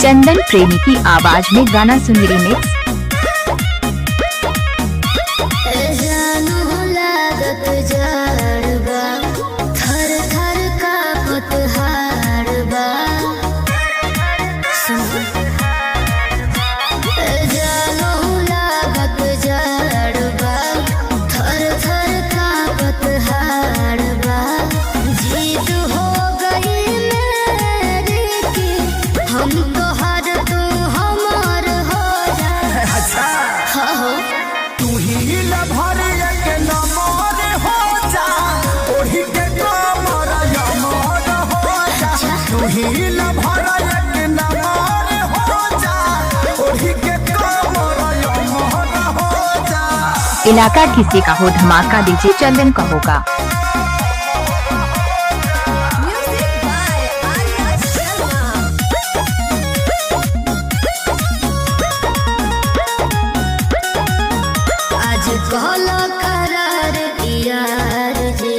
चंदन प्रेमी की आवाज में गाना सुन रिमिक्स। इलाका किसी का हो, धमाका डीजे चंदन का होगा। आज कहलो करार यार जी,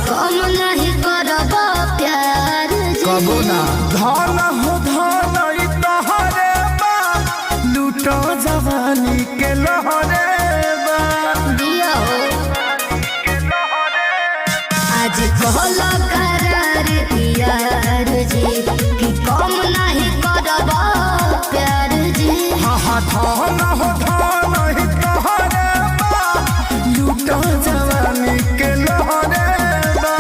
कम नहीं करबो प्यार जी। कबो ना धन हो धन तोहरे बा, लूटो जवानी के लहरे बा। आज कहलो करार यार जी, कि कम नहीं करबो प्यार जी। हाँ धन हो धन तोहरे बा, लूटो जवानी के लहरे बा।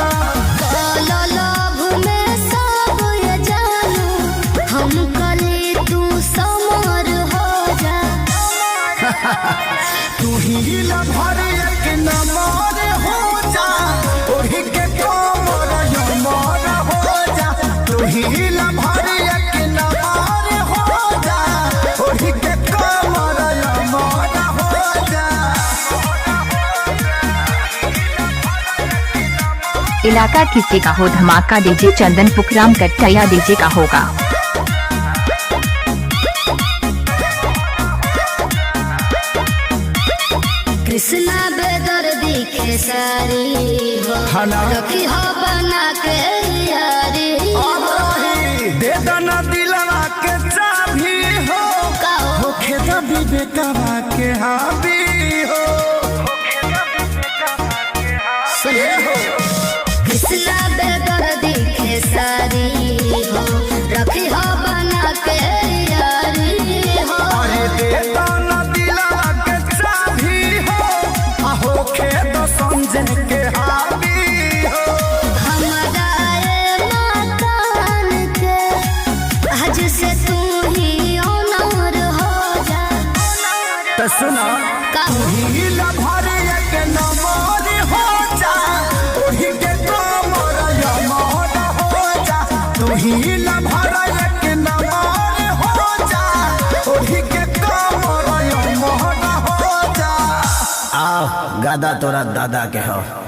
काला लाभ में सब ये जानू, हम कली तू समर हो जा। तू ही लभर एक नमर हो जा, ओढ़ी के कोमर यमर हो जा। तू ही लभर एक नमर हो जा, ओढ़ी के कोमर यमर हो जा। इलाका किसी का हो, धमाका डीजे चंदन पुखराम कट्टैया डीजे का होगा। कृष्णा बेदर दिखे सारी हो, रखी हो बना के यारी हो। दे दना दिलवा के चाभी हो, होखे द विवेकवा के हावी हो। कृष्णा बेदर दिखे सारी हो, रखी हो बना के यारी हो। अरे दे दना दिलवा के चाभी हो, होखे द समझन के हावी हो। हमारा ये मकान के आज से तू ही ऑनर हो जा। तो सुना ही लभर एक नमर हो जा, ओढ़ी के कोमर यमर हो जा। तू ही लभर एक नमर हो जा, ओढ़ी के कोमर यमर हो जा। आओ गादा तोरा दादा के हो।